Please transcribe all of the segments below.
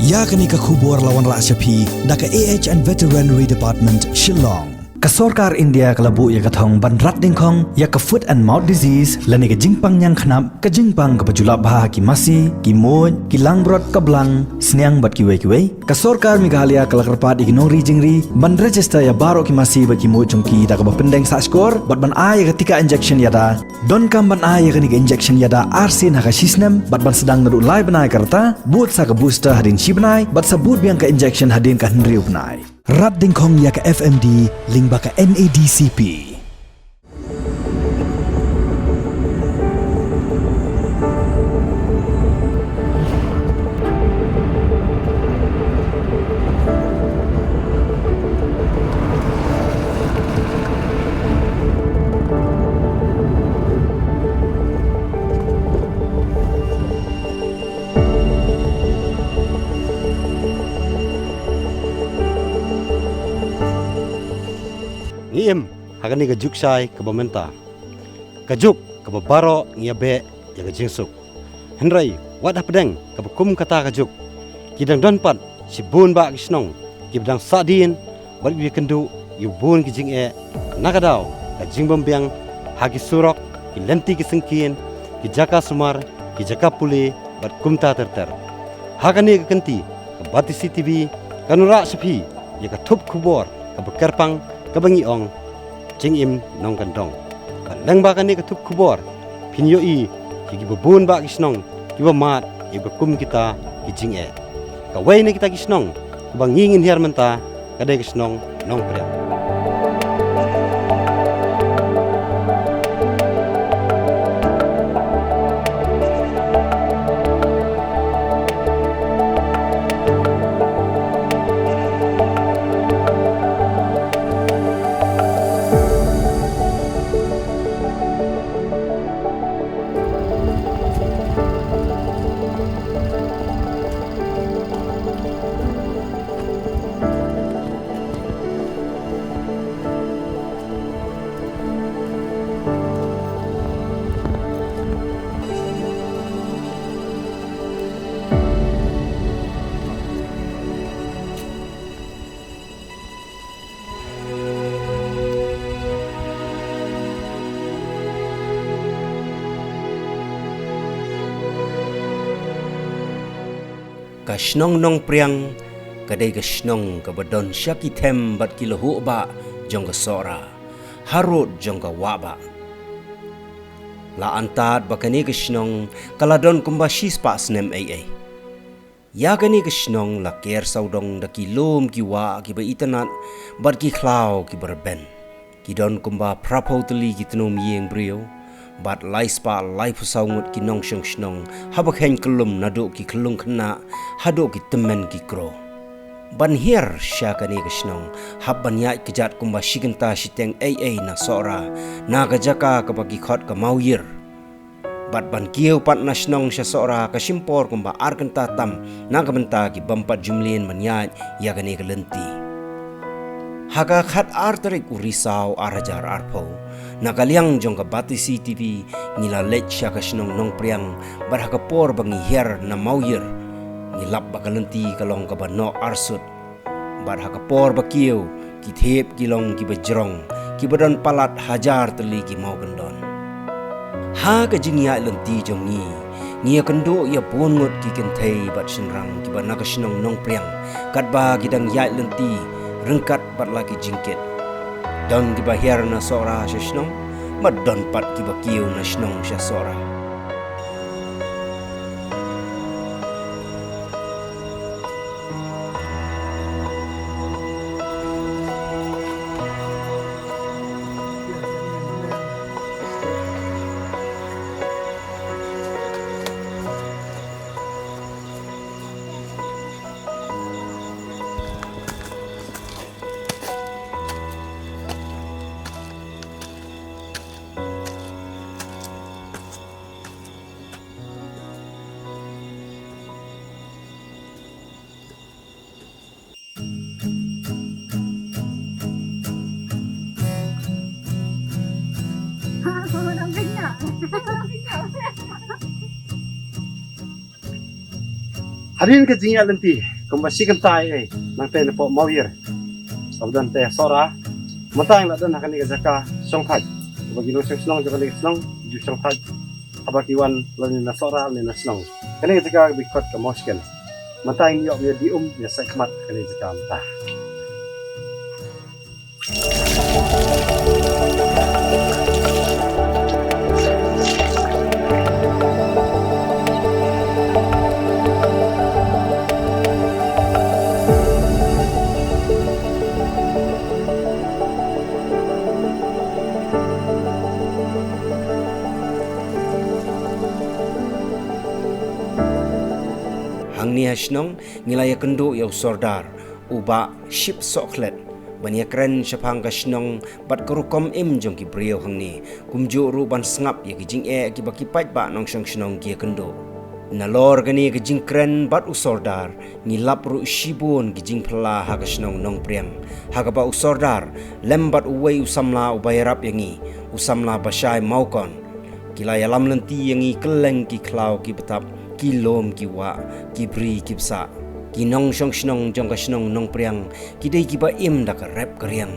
Ya kini ka khubor lawan Rashapi daka AHN Veterinary Department Shillong. Kasorkar India kalabu ya kathong ban rat dingkhong ya ka foot and mouth disease lani ka jingpang nyang khnap ka jingpang ka pajulap bah ki masi ki moj ki langbrot ka blang sniang bat ki we kasorkar Meghalaya kalakarpat ignori jingri ban register ya baro ki masi bat ki moj jongki da ka pendeng sa skor bat ban ay ka tika injection yada don kam ban ay ka ni injection yada arsin ha ka sisnem bat ban sedang nadu lai banai karta but sa ka booster hadin shibnai bat sabut biang ka injection hadin ka hendriu banai rat dingkhong ya ka FMD lingba ka NADCP. Ngiem hakani gajuk sai ke bamenta gajuk ke baro ngiabe ya gajingsuk henrai wadah pedeng ke kum kata gajuk kidang donpat si bun ba kisnong kidang sadin bal bi kendu yu bun kijing e nagadau gajing bombiang hagi surok ki lenti ki sengkin ki jaka sumar ki jaka puli bat kumta terter hakani ke kenti ke bati CCTV kanura sepi ya ke tup kubor ke bekerpang kabangi ong jing im nong kandong leng ba kan ni katup kubor pinyo i ki bubun ba kisnong ki ba mat i kum kita ki jing e ka wai ni kita kisnong ka bangingin hiar menta kadai kisnong nong pre Kasnong nong priang kadai kasnong kabadon syaki tem bat kilahu ba jong sora harut jong waba la antat bakani kasnong kaladon kumbashi spa snem ai ya kani kasnong la ker saudong da kilom ki wa ki ba itanat bat ki klau ki berben ki don kumba prapotli ki tnom yeng brio bat lai spa lai pusaungut ki nong shong shnong habak hen kelum nado ki kelung kena hado ki temen ki kro ban hier syakani kisnong habban yai kejat kumba shigenta shiteng ai na sora na gajaka ka bagi khot ka mauyir bat ban kieu pat na shnong sha sora ka simpor kumba arkenta tam na kabenta ki bampat jumlin manyai ya kani kelenti haga khat arterik urisau arajar arpo nakaliang jong ka bati CCTV ngila lech sya kasnong nong priang barhaka por bangi her na mauyir ngilap bakalenti kalong ka bano arsut barhaka por bakieu ki thep kilong ki bajrong ki badan palat hajar teli ki mau gendon ha ka jingya lenti jong ni ngia kendo ya pongot ki kenthei bat sinrang ki bana kasnong nong priang katba gidang ya lenti rengkat bat laki jingket don di bahir na sora shnong madon pat ki bakiu na shnong sya sora Harin ke jinya lenti Kumbasi kan tay nang tay na po mawir. Sabdan tay sora. Matang na dan akan ni jaka songthaj. Bagi no senong jaka ni senong ju songthaj. Habakiwan lalu na sora ni na senong. Kani jaka bikot ka mosken. Matang ni ya dium ya sakmat kani jaka mata. Hang ni hasnong ngilaya kendo yaw sordar uba ship soklet bania kren syapang kasnong bat kerukom jong ki brio hang ni kumju ru ban sngap ya kijing ki baki pait ba nong syong snong ki kendo nalor gani kijing kren bat usordar ngilap ru shibun kijing phla ha kasnong nong priang ha ka ba usordar lembat uwei usamla ubayarap yangi usamla basai maukon kilaya lam lenti yangi keleng ki klau ki betap ki lom ki wa ki bri ki psa ki nong shong shnong jong ka shnong nong priang ki dei ki ba im da ka rep kriang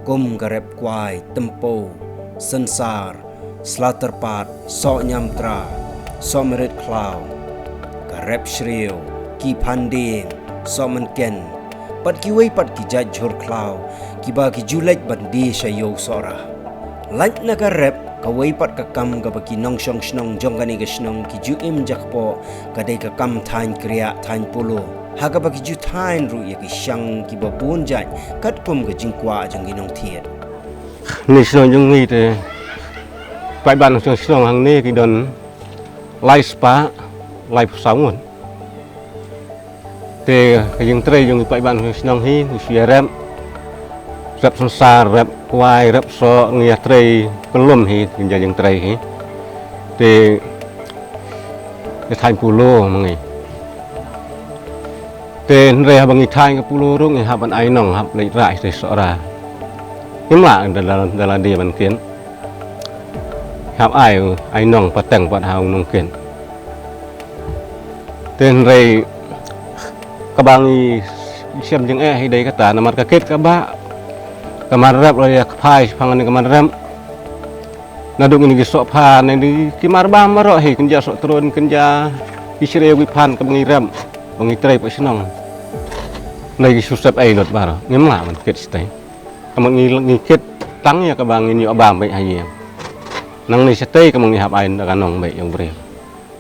kum ka rep kwai tempo sensar slaterpat so nyam tra so merit klau ka rep shriu ki panding so men ken pat ki wei pat ki jaj jhur klau ki ba ki julek bandi shayo sora like na ka rep kawai pat ka kam ka baki nong shong shnong jong kani ka shnong ki ju im jakpo ka dei ka kam thain kriya thain polo ha ka baki ju thain ru ya ki shang ki ba bun jai kat kum ka jingkwa jong gi nong thiet ni shnong jong ni te pai ban shnong shnong hang ni ki don lai spa lai sawon te ka jing tre jong pai ban shnong hi si rem rep sensar rep kwai rep so ngia tre kelum hi kinja yang tre hi te thai pulo mangi te re bangi thai ka pulo rung ha ban ai nong hab lei rai se so ra himla dalam dia ban kien hab ai nong pateng pat hau nong kien ten re kabangi siam jeng hi dei kata namat ka ket ka ba kamar rap lo ya phai phangan ni kamar ram naduk ni gisok phan ni kimar ba maro hi kenja sok turun kenja isre wi phan ka bangi ram bangi trai pa sinong nei susap ai lot bar ngimla man ket stai amang ngi ket tang ya ka bangi ni abam bai hai nang ni stai ka mangi hab ai da kanong bai yang bre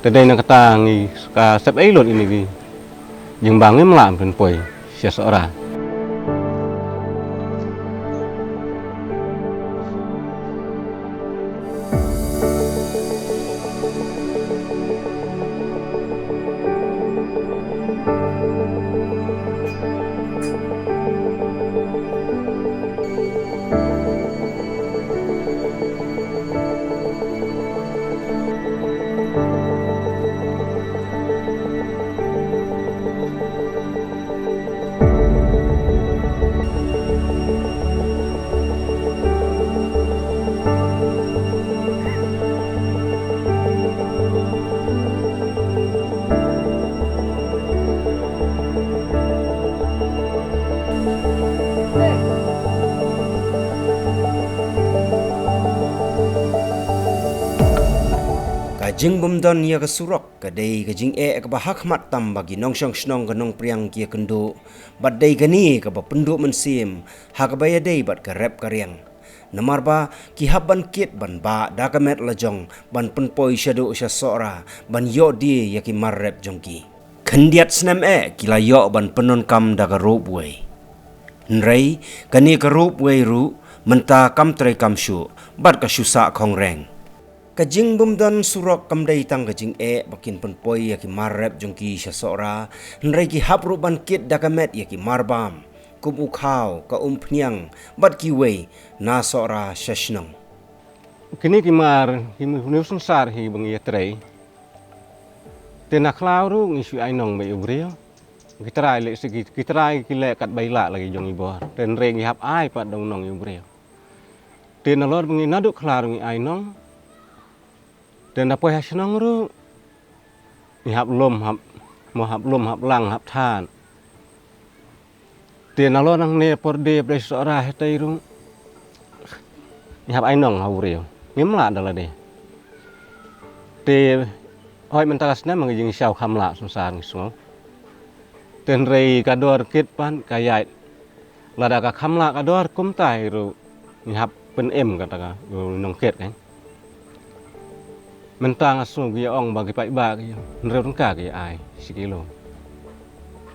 te dei na kata ngi ka sap ai lot ini gi jeng bang ngimla pen poi sia sora jing bumdon ya ka surok ka dei ka jing ka ba hakmat tam bagi nong shong shnong ka nong priang kia kendo bat dei ka ni ka ba pendu mensim ha ka ba ya dei bat ka rep ka riang namar ba ki haban kit ban ba da ka met la jong ban penpoi shadu sha sora ban yo di ya ki mar rep jong ki khandiat snam ki la yo ban penon kam da ka rob wei nrei ka ni ka rob wei ru menta kam tre kam shu bat ka shusa khong reng kajing bumdan surok kamdai tang kajing bakin penpoi ya ki marrep jongki syasora nrai ki hapru ban kit dakamet ya ki marbam kum ukhau ka pniang bat ki wei na sora shashnong kini ki mar ki nu sensar hi bangi trei te na khlau ru ngi su ai nong bai ubrio kitrai le sigi kitrai ki le kat baila lagi jong ibor ten re ngi hap ai pat dong nong ubrio te na lor bangi naduk khlar ngi ai nong dan apa yang senang ru, ni hab lom hab lang hab than, tiền nào lo năng nè por de bre so ra hết đây luôn hạp ai nong hau riu ngếm lạ đó là đi thì hỏi mình ta snem mà người dân sao khăm lạ sung sàng xuống tiền rei kador kit pan kayai lada ka khăm lạ kador kum tai ru hạp pen em kata ka nong ket kan mình ta ngasung gi ong bagi pai ba ki reu tang ka ki ai sikilo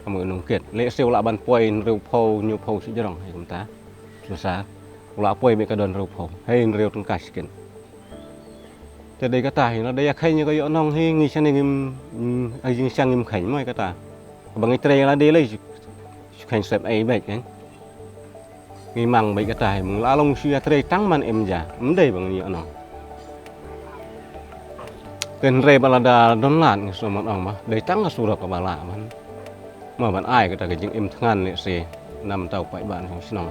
kamu nong ket le sel la ban poi reu pho nyu pho si jorong hai kum ta susah la poi be kadon reu pho hai reu tang ka sikinแต่เด็กก็ตายเนาะเด็กใครเนี่ยก็ยอน้องให้งี้ฉันเองไอ้ยิงช่างยิงแข็งไม่ก็ตายบางทีเตะละเดี๋ยวเลยแข่งเสพไอ้แบบนั้นงี้มังไปก็ตายมึงละลงเชียร์เตะตั้งมันเอ็มจ่ามันได้บางอย่างน้องเป็นเรื่องบาลาดาดอนหลานสมมติออกมาได้ตั้งกระสุนกับบาลามันเมื่อมันอ้ายก็แต่ก็ยิงเอ็มทั้งนั้นเนี่ยสินำเต่าไปบ้านของน้อง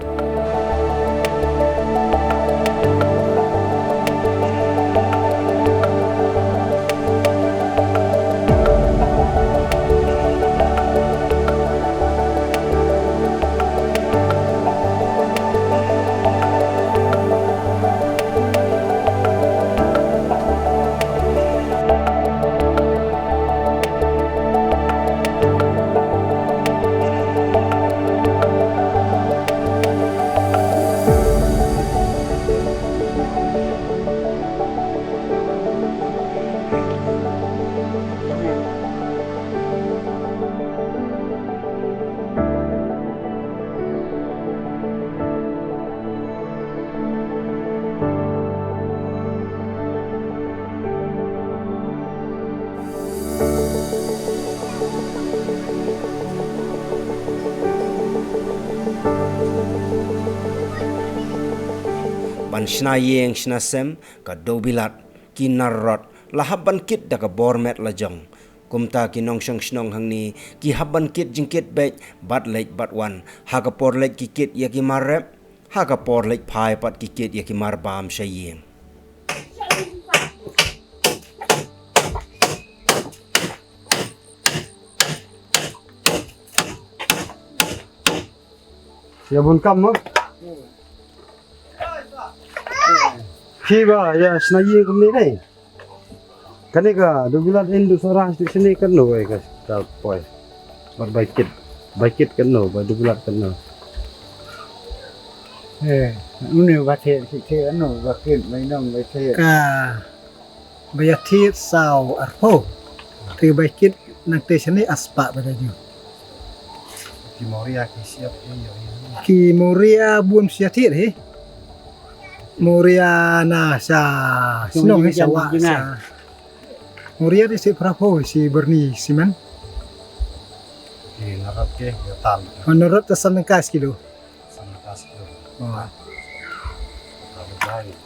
ban shna yeng shna sem ka dobilat kinarrot lahaban kit da ka bormet la jong kumta ki nong shong shnong hangni ki haban kit jingkit be bat lek bat wan ha ka por lek ki kit ya ki marrep ha ka por lek phai pat ki kit ya ki mar bam shayeng Ya bun kam mo. Khi ba ya snayi kum ni dai. Kani ka dubilat indu sorang di sini kan no ka ka poi. Bar baikit kan no ba dubilat kan no. Unu bate si te anu bakit mai nong bate ka bayatit sao arpo ti baikit nang te sini aspa badanya Di Moria ki siap yo. ki moria buon siatit he moria na sa sinong he sawa sa moria di si prapo si berni siman Ki narap ke ya tam. menurut tasan kas kilo Sama kas ko. oh. Kalau baik.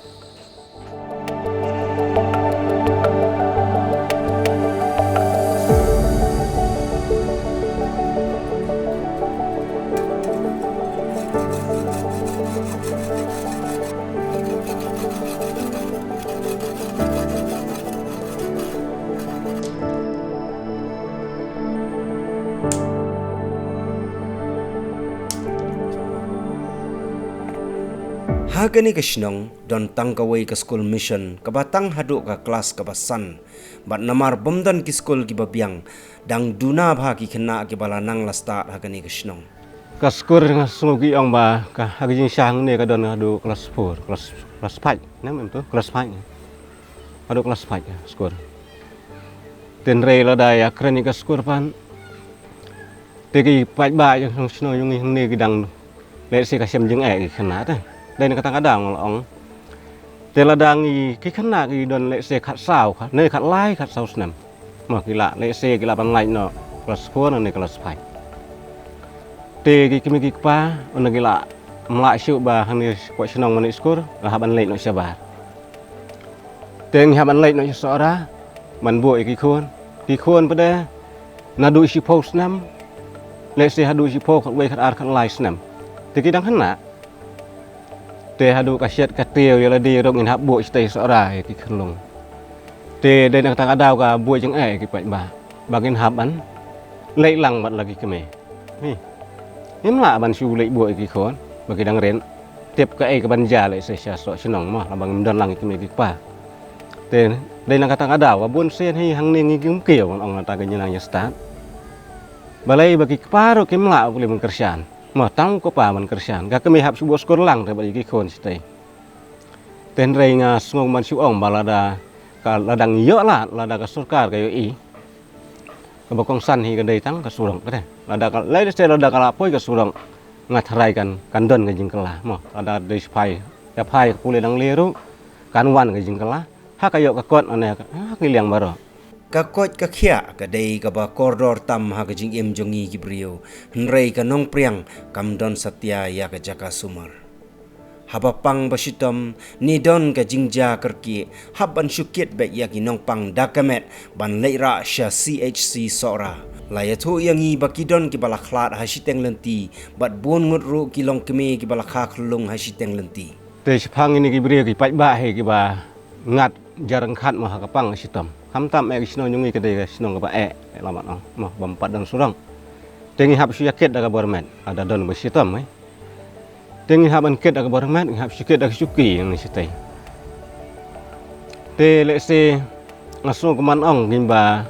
Hagani ka shnong don tangkaway ka school mission kabatang hadu ka kelas kabasan bat namar bomdan ki school ki babyang dang duna bha ki khna ki bala nang lasta hagani ka shnong Kaskur ngasungi ang ba ka haging sang ne ka don adu kelas 4 kelas 5 nam itu kelas 5 adu kelas 5 ya skor ten rei la dai akrani ka skor pan tegi pai ba yang sno yung ne ki dang le se ka sem jing e ki khna ta đây là cái đảng ông tên là đang cái khán giả cái đoàn lệ xe khát sao nơi khát lai khát sao xem mà cái lạ lệ xe cái lạ bằng lạnh nó kelas 4 này kelas 5 tê cái pa ông cái lạ lại siêu bà hàng này quậy xin ông mình score là hạ ban lệnh nó sẽ bà tên hạ ban lệnh nó sẽ rõ ra mình bội cái khuôn bên đây là đuôi ship post năm lệ xe hạ đuôi ship post khát quay khát ar khát lai xem thì cái đáng khán giả te hadu kasyat katiu yala di rong in hab buat stay seorai ki khlong te den tang adau ka buat jeng ki pai ba bagin haban lei lang mat lagi keme ni Imla ban shu lek buat ki kon bagi dang ren tiap ke ke banja lek se sya so senong mah labang dan lang ki me ki pa te dai nang kata ada wa bun sen hi hang ning ki kieu ong ta ke nang ya stat balai bagi keparo kimla boleh mengkersian mah tang ko pa man kersian ga kemi hap subo skor lang te bagi ki kon stay ten rei nga sngong man shu ong balada ka ladang yo la lada ka surkar ka yo i ka bakong san hi ka dai tang ka surong ka te lada ka lai se lada ka lapoi ka surong ngat harai kan don ka jingkala mo lada dei spai ya pai ku le dang leru kan wan ka jingkala ha ka yo ka kot ane ka ki liang baro ka kot ka khia ka dei ka ba koridor tam ha ka jing em jongi ki brio nrei ka nong priang kam don satya ya ka jaka sumar haba pang basitom ni don ka jingja kerki haban syukit be ya ki nong pang dakamet ban leira sha CHC sora laya thu yangi bakidon ki balaklat hasiteng lenti bat bon ngut ru ki long keme ki balakha khlung hasiteng lenti te pang ini ki brio ki pai ba he ki ba ngat jarang khat ma ka pang sitom ham tam e ki sino nyungi ke de sino ka ba lamat no mo bampat dan surang tengi hap syu yaket da ka bormen ada don basitom tengi haban ket da ka bormen hap syuket da syuki yang ni sitai te le se ngaso ke man ong gimba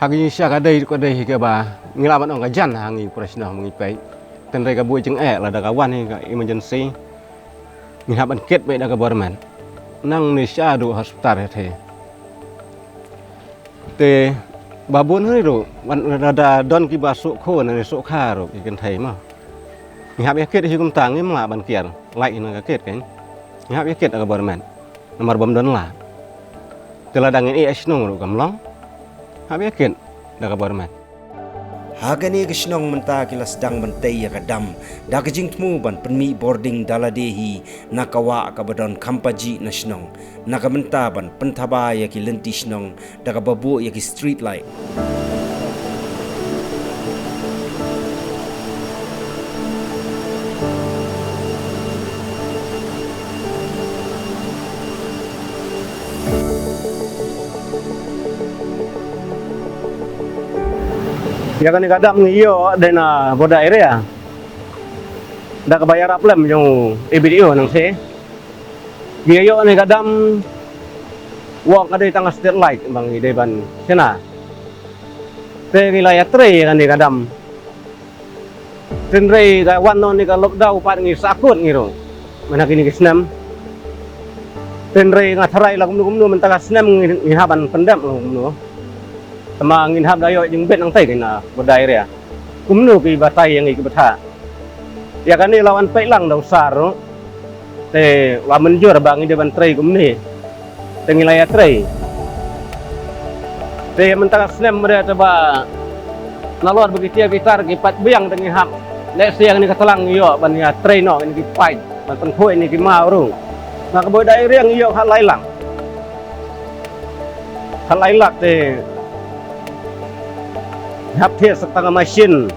hagi sya ka dai ko dai ke ba ngilaban ong ka jan hangi presna mengi pai ten re ka bui jeng la da ka wan hi ka emergency ngi haban ket be da ka bormen nang ni sya du hospital he te babun hari ro ada don ki basuk ko na sok kha ro ki kan thai ma ni hab yaket hi kum tang ni ma ban kiar lai na ka ket kan ni hab yaket ka bormen nomor bom don la tela dang ni es nong ro kamlong hab yaket da ka bormen hagani kisnong menta kilas dang bantai ya kadam da kajing tmu ban penmi boarding daladehi nakawa ka badon kampaji nasnong nakamenta ban pentaba ya ki lenti snong da ka babu ya ki street light ya kan kadang iyo dena boda area da ka bayar aplem yung EBDO nang se giyo ni kadam walk ada tang street light bang ide ban sena te wilayah tre kan ni kadam tenre ka wan non ni ka lockdown pat ngi sakut ngiro mana kini kisnam tenre ngatharai la kumnu mentaka snam ngi haban pendam kumnu sama ngin hab dayo jeng bet nang tai kena bodai ria kumnu ki batai yang ki betha ya kan ni lawan pailang da usar te wa menjur bang ide ban trei kumni te ngilaya trei te mentaka snam mere coba nalor begitu ya gitar ki pat biang tengi hab lek siang ni katalang yo ban ya trei no ni ki pai ban penkhoi ni ki mau ru na ka bodai ria yo hal lailang te hap thiet setengah mesin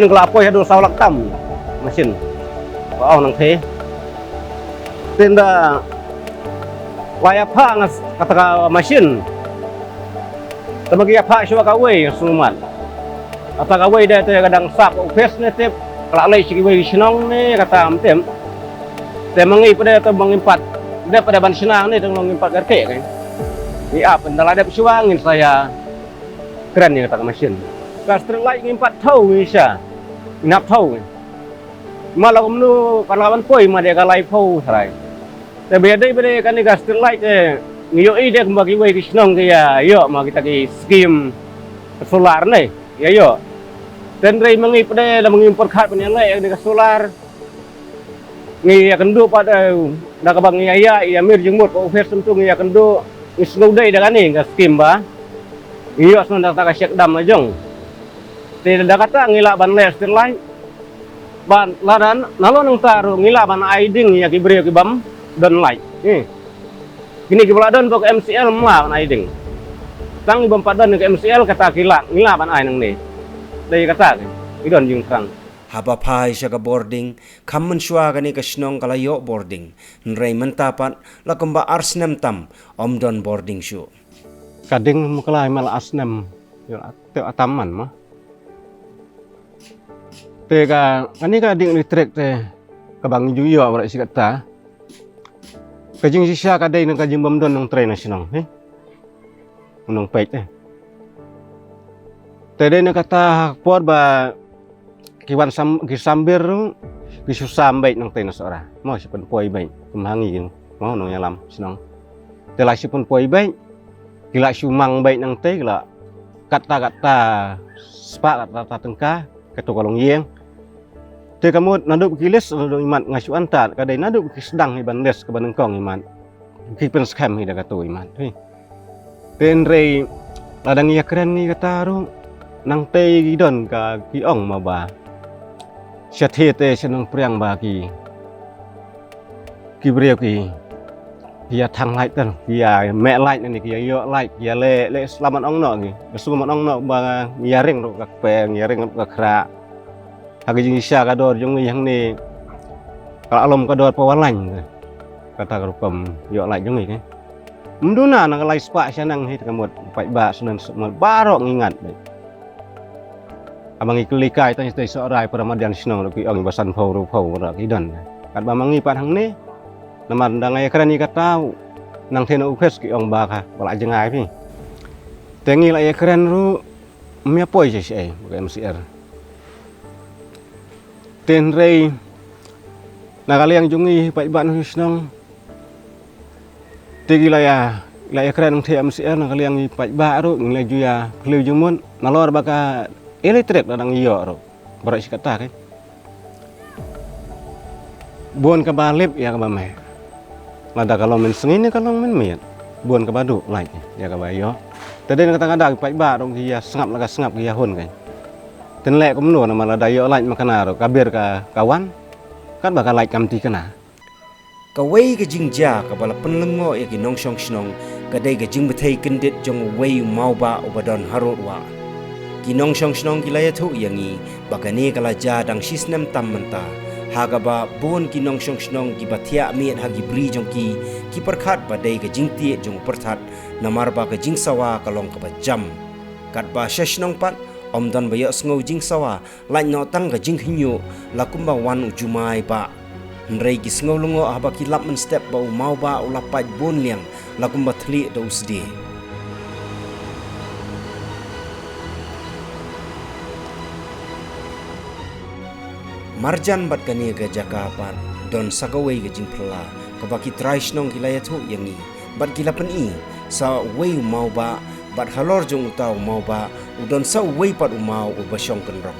kelapoi hadu saulak tam mesin wow nang the tenda waya pa ngas kata mesin tabagi apa syu ka we sumat ata ka we da te kadang sap upes ne te kala lai sigi we sinong ne kata amtem te mangi pada te mengimpat da pada ban sinang ne tong mengimpat garke kan ni apa ndala ada suangin saya keren ya kata mesin Kastre light ngimpat thau isa ngap thau malah umnu kalawan poi ma de kalai phau thrai te bede kan ni kastre light ngiyo ide kembagi we kisnong ke ya yo ma kita ki skim solar ne ya yo dan rei mengi pede la mengimpor khat punya le ni solar ngi ya kendu pada da kabang ya mir jengmut ko fer sentu ngi ya kendu isnu dei da kan ni skim ba iyo son da ta ka syek dam ajong tidak kata ngila ban lester lai ban ladan nalo nang taru ngila ban aiding ya ki brio ki bam don lai kini ki don ko MCL ma ban aiding tang bam padon ke MCL kata kila ngila ban ai nang ni dai kata ki don jing tang haba pai syaga boarding kammen shwa gani ka snong kala yo boarding nrei mentapat la kamba arsnem tam omdon boarding show kading muklai mal asnem yo te ataman mah Tega ani ka ding listrik te kabang juyo bara si kata. Kajing sisa kadai nang kajing bamdon nang train nasional, nang pait Tede na kata por ba kiwan kisambir kisusam baik nang train nasional. Mau si poi baik kumhangi mau nang yalam sinong. Tela si pun poi baik kila sumang baik nang te kila kata-kata spa kata tengka ketu kolong yeng. Te kamu naduk kilis naduk iman ngasu antar kadai naduk sedang iban les ke banengkong iman. Kipen scam hida katu iman. Ten rei ladang ia keren ni kata ru nang te gidon ka kiong ma ba. Syathe te senang priang ba ki brio ki kia thang lại tên kia mẹ lại này kia yo lại kia le selamat ong no ki selamat ong no ba nyaring ro kak pe nyaring kak kra hagi jing sya kador jong yang ni kalau alom kador pawalan kata karukom yo lại jong ni mduna nang lai spa sanang hit kamot pai ba sunan baro ngingat abang iklikai tan stay sorai Ramadan snong ki ong basan phau ro phau ra ki don kat ba mangi pat hang ni naman dangai keren ni kata nang tena ukes ki ong ba ka bala jengai pi tengi la keren ru mia poi je ai bukan MCR ten rei nakali yang jungi pai ban snong tegi la keren te MCR nakali yang pai ba ru nglai ju ya kleu jumun nalor baka elektrik dadang iyo ro barak si kata ke buon ka balip ya ka bame lada kalau men sengini kalau men miat buon ka badu like ya ka bayo tadi kata-kata pai ba dong dia sengap dia hun kan ten lek ko mno na lada yo like makana ro kabir ka kawan kan bakal like kamti kana Kawai ke jingja ka bala penlengo ya ki nongshong snong kadai ke jing betai kendit jong wei mau ba ubadon harut wa kinong shong snong kilaya thu yangi bakani kala ja dang sisnem tam menta hagaba bon kinong shong snong ki bathia miet hagi bri jong ki perkhat badai ke jingti jong perthat namar ba ke jing sawa kalong ka jam kat ba sheshnong pat omdan ba yo sngo jing sawa lain no tang ka jing hinyu lakumba wan ujumai ba nrei ki sngo lungo haba ki lap men step ba mau ba ulapat bon liang lakumba thli do usdi Marjan bat kani ga jaka bat don sagawai ga jingpla ka baki traish nong kilaya thu yangi bat kilapan i sa wei mau ba bat halor jong utau mau ba udon sa wei pat umau ubasyong kenrok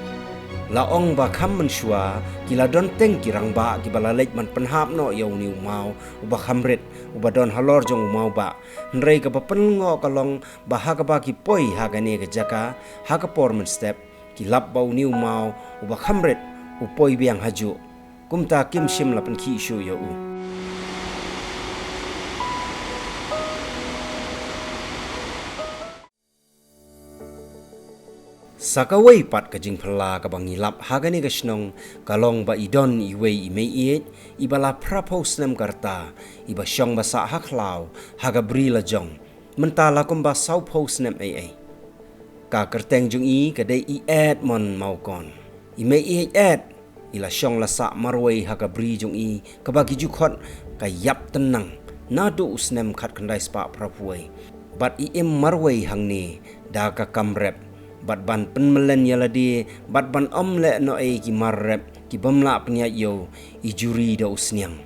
la ong ba kham man shua kila don teng kirang ba ki balalek man penhap no yau ni umau uba khamret uba don halor jong umau ba nrei ka papen ngo kalong ba ha ka ba ki poi ha kani ga jaka ha ka porman step kilap bau ni umau uba khamret upoi biang haju kumta kim sim lapan ki shu ya u sakawai pat ka jing phla ka bangilap hagani ka snong kalong ba idon iwei imei e ibala prapos nem karta iba syong ba sa haklau haga brila jong mentala kumba sau pos nem ai ka kerteng jung i ka dei i ad mon mau kon imei et ila syong la sa marwei haka bri jong i kabagi jukhot ka yap tenang nadu usnem khat kandai spa prapuai bat i em marwei hangni da ka kamrep bat ban penmelen yaladi bat ban omle no e ki marrep ki bamla pnya yo i juri da usniang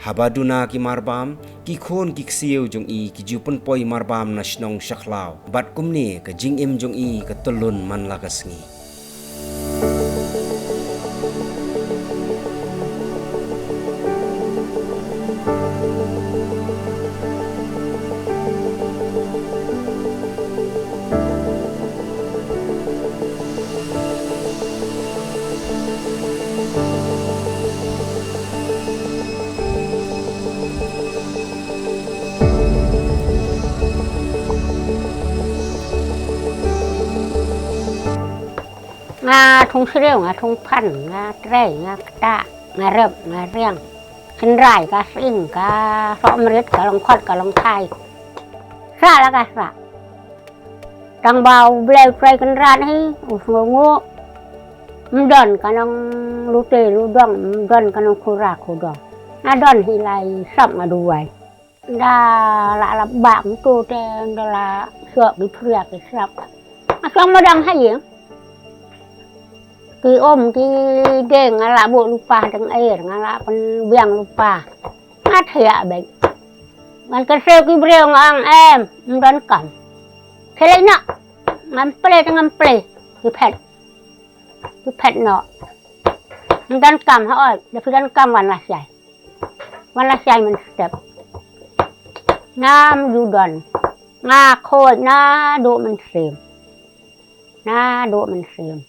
habaduna ki marbam ki khon ki ksieu jong i ki jupun poi marbam na snong shaklau bat kumni ka jing em jong i ka tulun man la kasngi nga thung sreu nga thung phan nga tre nga ta nga rep nga riang hen rai ka sing ka so mret ka long khot ka long thai sa la ka sa tang bau bleu trai kan ran hi u su ngo Mdon kanong lute ludong, mdon kanong kura kudong. Adon hilai sap ngaduai. Da la bak tu te da la sok di priak di sap. Asong madang hayeng. Ki om ki deng ngala bu lupa deng air ngala pen biang lupa. Ngat ya baik. Man kesel ki breu ngang em mdon kam. Kelai nak ngample ki pet no. Mdon kam ha oi, da mdon kam wan la sai. Wan la sai men step. Nam Yudon nga khôi na độ mình xem na độ mình xem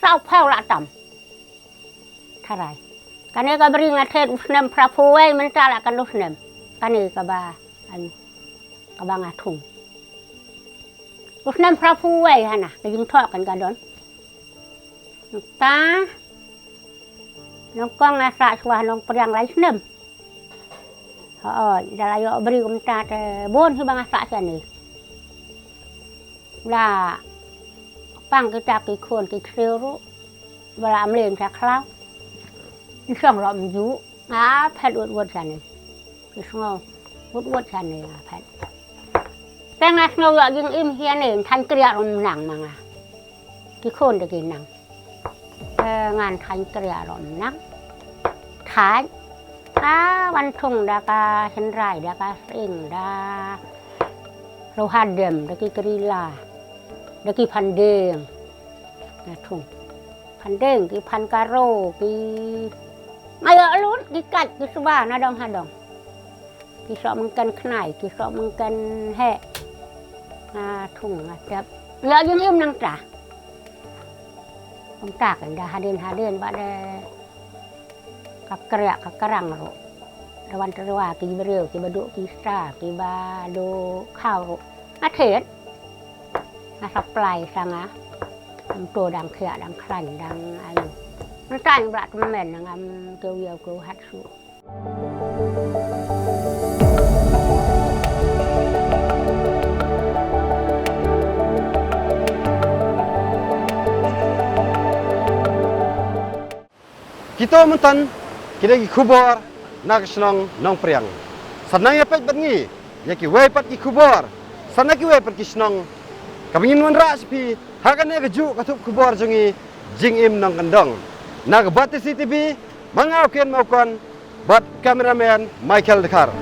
sao phao lạ tầm thay này cái này cái bring ngắt hết usnem prapuai mình trả lại cái usnem cái này cái ba anh cái ba ngắt thùng usnem prapuai hả nè cái dính thọ cái đón ta nó con ngắt sạ xua nó perang lấy usnem dalam yo beri kumta te bon hi bang asa sani la pang kita ki khon ki khreru bala amlen sa khlau ni song ro mju a phat wot sani ki sngo wot sani a phat tang as no yo jing im hian en than kria rom nang manga ki khon de ki nang ngan than kria rom nang thái văn thùng đã cả chân rải đã cả sinh đã rau hạt điểm đã cái krila đã cái pan đen thùng pan đen cái pan caro cái ngay ở luôn cái cạch cái số ba nó đông hà đồng cái sọ măng cân khải cái sọ măng cân hẹ thùng chập lỡ những im năng trả ông trả cái đã hà đen bạn kakak kakarang ro rawan terwa ki bereu ki baduk ki sa ki ba do khao ro athet supply sanga to dang khia dang khran dang aiมันตายบลัดมันแม่นงามเกียวเยียวกูฮัดสู Kita mentan kita ki kubur nak senang nong priang. Sanang ya pet bengi ya ki wei pat ki kubur. Sanang ki wei pat ki senang. Kabingin wan ra sepi hakan ya keju katup kubur jongi jing im nong kandong. Nak bat CCTV mangau ken maukon bat kameraman Michael Dekar.